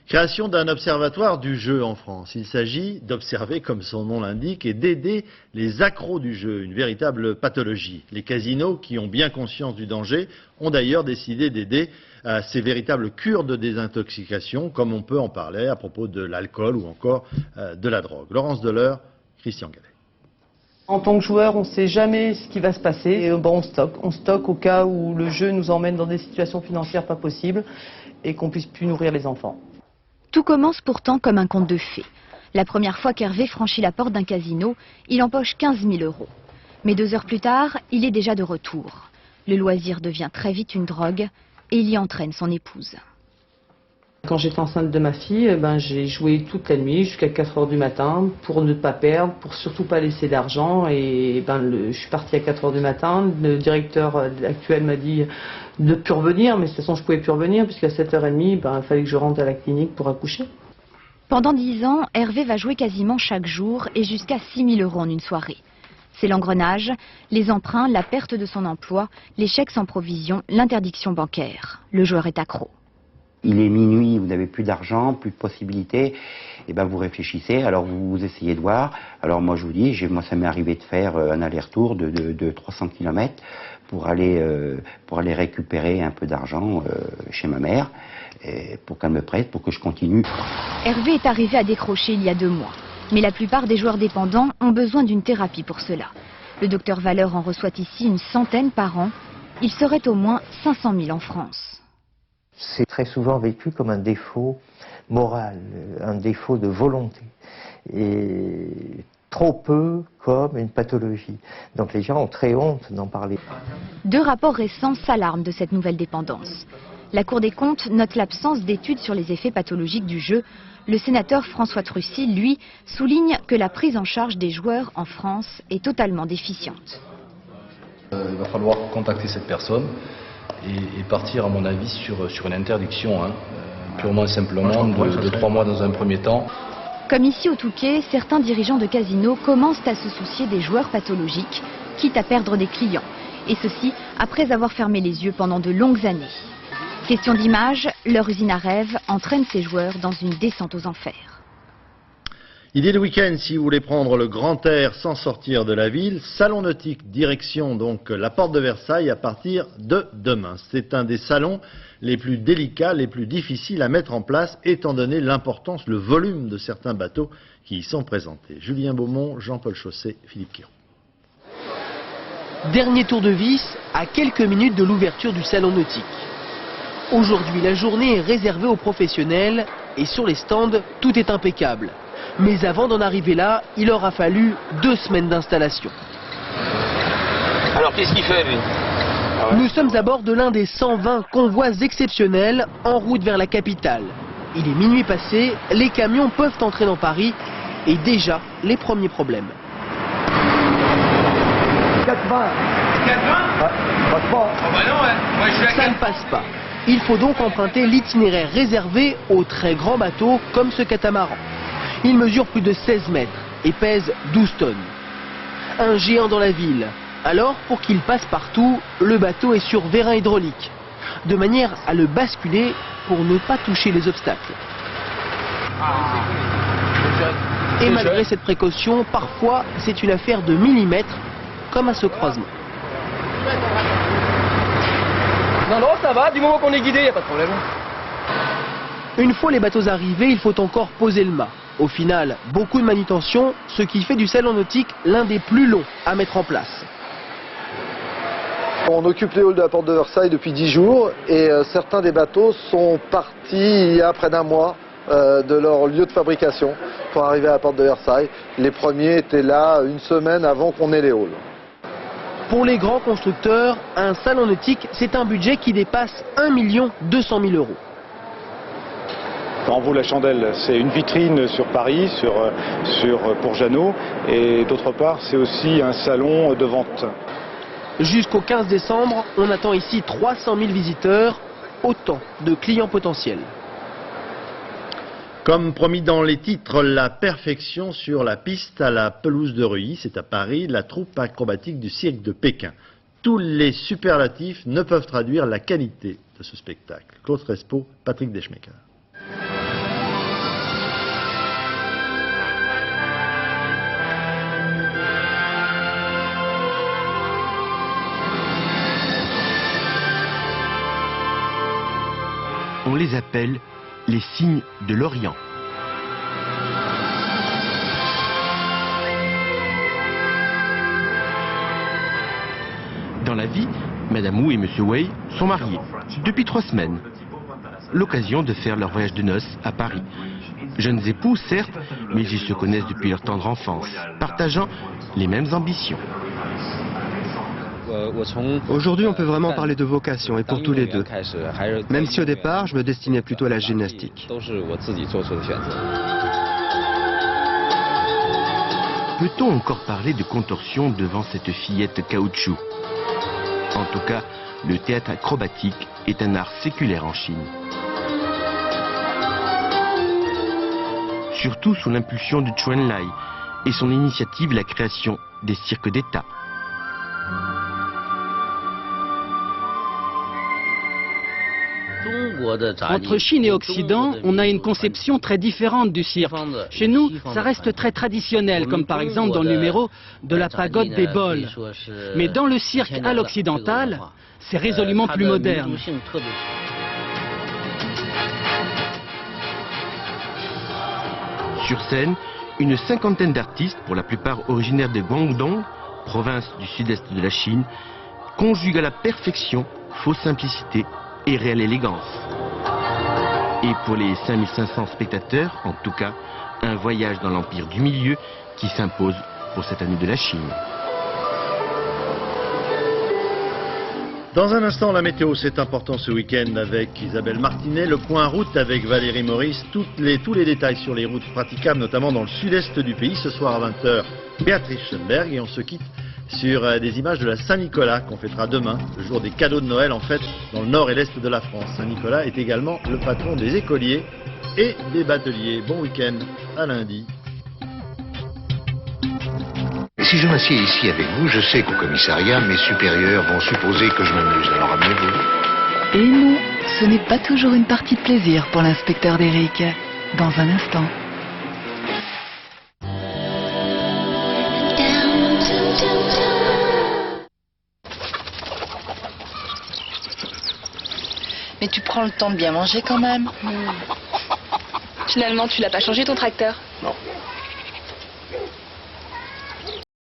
Création d'un observatoire du jeu en France. Il s'agit d'observer, comme son nom l'indique, et d'aider les accros du jeu, une véritable pathologie. Les casinos, qui ont bien conscience du danger, ont d'ailleurs décidé d'aider à ces véritables cures de désintoxication, comme on peut en parler à propos de l'alcool ou encore de la drogue. Laurence Deleur, Christian Gallet. En tant que joueur, on ne sait jamais ce qui va se passer. Et on stocke au cas où le jeu nous emmène dans des situations financières pas possibles et qu'on puisse plus nourrir les enfants. Tout commence pourtant comme un conte de fées. La première fois qu'Hervé franchit la porte d'un casino, il empoche 15 000 €. Mais 2 heures plus tard, il est déjà de retour. Le loisir devient très vite une drogue et il y entraîne son épouse. Quand j'étais enceinte de ma fille, j'ai joué toute la nuit jusqu'à 4 heures du matin pour ne pas perdre, pour surtout pas laisser d'argent. Et je suis partie à 4 heures du matin. Le directeur actuel m'a dit de ne plus revenir, mais de toute façon je pouvais plus revenir puisqu'à 7h30, il fallait que je rentre à la clinique pour accoucher. Pendant 10 ans, Hervé va jouer quasiment chaque jour et jusqu'à 6 000 € en une soirée. C'est l'engrenage, les emprunts, la perte de son emploi, les chèques sans provision, l'interdiction bancaire. Le joueur est accro. Il est minuit, vous n'avez plus d'argent, plus de possibilités, et vous réfléchissez, alors vous essayez de voir. Alors moi je vous dis, moi ça m'est arrivé de faire un aller-retour de 300 km pour aller récupérer un peu d'argent chez ma mère, pour qu'elle me prête, pour que je continue. Hervé est arrivé à décrocher il y a 2 mois, mais la plupart des joueurs dépendants ont besoin d'une thérapie pour cela. Le docteur Valeur en reçoit ici une centaine par an. Il serait au moins 500 000 en France. C'est très souvent vécu comme un défaut moral, un défaut de volonté, et trop peu comme une pathologie. Donc les gens ont très honte d'en parler. 2 rapports récents s'alarment de cette nouvelle dépendance. La Cour des comptes note l'absence d'études sur les effets pathologiques du jeu. Le sénateur François Trucy, lui, souligne que la prise en charge des joueurs en France est totalement déficiente. Il va falloir contacter cette personne et partir, à mon avis, sur une interdiction, purement et simplement, de 3 mois dans un premier temps. Comme ici au Touquet, certains dirigeants de casinos commencent à se soucier des joueurs pathologiques, quitte à perdre des clients. Et ceci après avoir fermé les yeux pendant de longues années. Question d'image, leur usine à rêve entraîne ces joueurs dans une descente aux enfers. Idée de week-end si vous voulez prendre le grand air sans sortir de la ville. Salon nautique, direction donc la porte de Versailles à partir de demain. C'est un des salons les plus délicats, les plus difficiles à mettre en place, étant donné l'importance, le volume de certains bateaux qui y sont présentés. Julien Beaumont, Jean-Paul Chausset, Philippe Quiron. Dernier tour de vis à quelques minutes de l'ouverture du salon nautique. Aujourd'hui, la journée est réservée aux professionnels et sur les stands, tout est impeccable. Mais avant d'en arriver là, il aura fallu 2 semaines d'installation. Alors qu'est-ce qu'il fait lui? Nous sommes à bord de l'un des 120 convois exceptionnels en route vers la capitale. Il est minuit passé, les camions peuvent entrer dans Paris et déjà les premiers problèmes. 4,20. 4,20 passe pas. Oh bah non, moi je suis à 4. Ça ne passe pas. Il faut donc emprunter l'itinéraire réservé aux très grands bateaux comme ce catamaran. Il mesure plus de 16 mètres et pèse 12 tonnes. Un géant dans la ville. Alors, pour qu'il passe partout, le bateau est sur vérin hydraulique, de manière à le basculer pour ne pas toucher les obstacles. Et malgré cette précaution, parfois c'est une affaire de millimètres, comme à ce croisement. Non, ça va, du moment qu'on est guidé, il n'y a pas de problème. Une fois les bateaux arrivés, il faut encore poser le mât. Au final, beaucoup de manutention, ce qui fait du salon nautique l'un des plus longs à mettre en place. On occupe les halls de la porte de Versailles depuis 10 jours et certains des bateaux sont partis il y a près d'1 mois de leur lieu de fabrication pour arriver à la porte de Versailles. Les premiers étaient là 1 semaine avant qu'on ait les halls. Pour les grands constructeurs, un salon nautique, c'est un budget qui dépasse 1 200 000 €. En vaut la chandelle, c'est une vitrine sur Paris, pour Jeannot, et d'autre part, c'est aussi un salon de vente. Jusqu'au 15 décembre, on attend ici 300 000 visiteurs, autant de clients potentiels. Comme promis dans les titres, la perfection sur la piste à la pelouse de Reuilly, c'est à Paris, la troupe acrobatique du cirque de Pékin. Tous les superlatifs ne peuvent traduire la qualité de ce spectacle. Claude Respo, Patrick Deschmecker. On les appelle les cygnes de l'Orient. Dans la vie, Madame Wu et Monsieur Wei sont mariés depuis 3 semaines. L'occasion de faire leur voyage de noces à Paris. Jeunes époux, certes, mais ils se connaissent depuis leur tendre enfance, partageant les mêmes ambitions. Aujourd'hui, on peut vraiment parler de vocation, et pour tous les deux. Même si au départ, je me destinais plutôt à la gymnastique. Peut-on encore parler de contorsion devant cette fillette caoutchouc? En tout cas, le théâtre acrobatique est un art séculaire en Chine. Surtout sous l'impulsion de Chou Enlai et son initiative la création des cirques d'État. Entre Chine et Occident, on a une conception très différente du cirque. Chez nous, ça reste très traditionnel, comme par exemple dans le numéro de la pagode des bols. Mais dans le cirque à l'occidental, c'est résolument plus moderne. Sur scène, une cinquantaine d'artistes, pour la plupart originaires de Guangdong, province du sud-est de la Chine, conjuguent à la perfection fausse simplicité et réelle élégance. Et pour les 5500 spectateurs, en tout cas, un voyage dans l'empire du milieu qui s'impose pour cette année de la Chine. Dans un instant, la météo, c'est important ce week-end avec Isabelle Martinet. Le point route avec Valérie Maurice. Tous les détails sur les routes praticables, notamment dans le sud-est du pays. Ce soir à 20h, Béatrice Schoenberg. Et on se quitte sur des images de la Saint-Nicolas qu'on fêtera demain, le jour des cadeaux de Noël en fait, dans le nord et l'est de la France. Saint-Nicolas est également le patron des écoliers et des bateliers. Bon week-end, à lundi. Si je m'assieds ici avec vous, je sais qu'au commissariat, mes supérieurs vont supposer que je m'amuse. Alors amenez-vous. Et non, ce n'est pas toujours une partie de plaisir pour l'inspecteur d'Eric. Dans un instant. Mais tu prends le temps de bien manger quand même. Finalement, tu l'as pas changé ton tracteur? Non.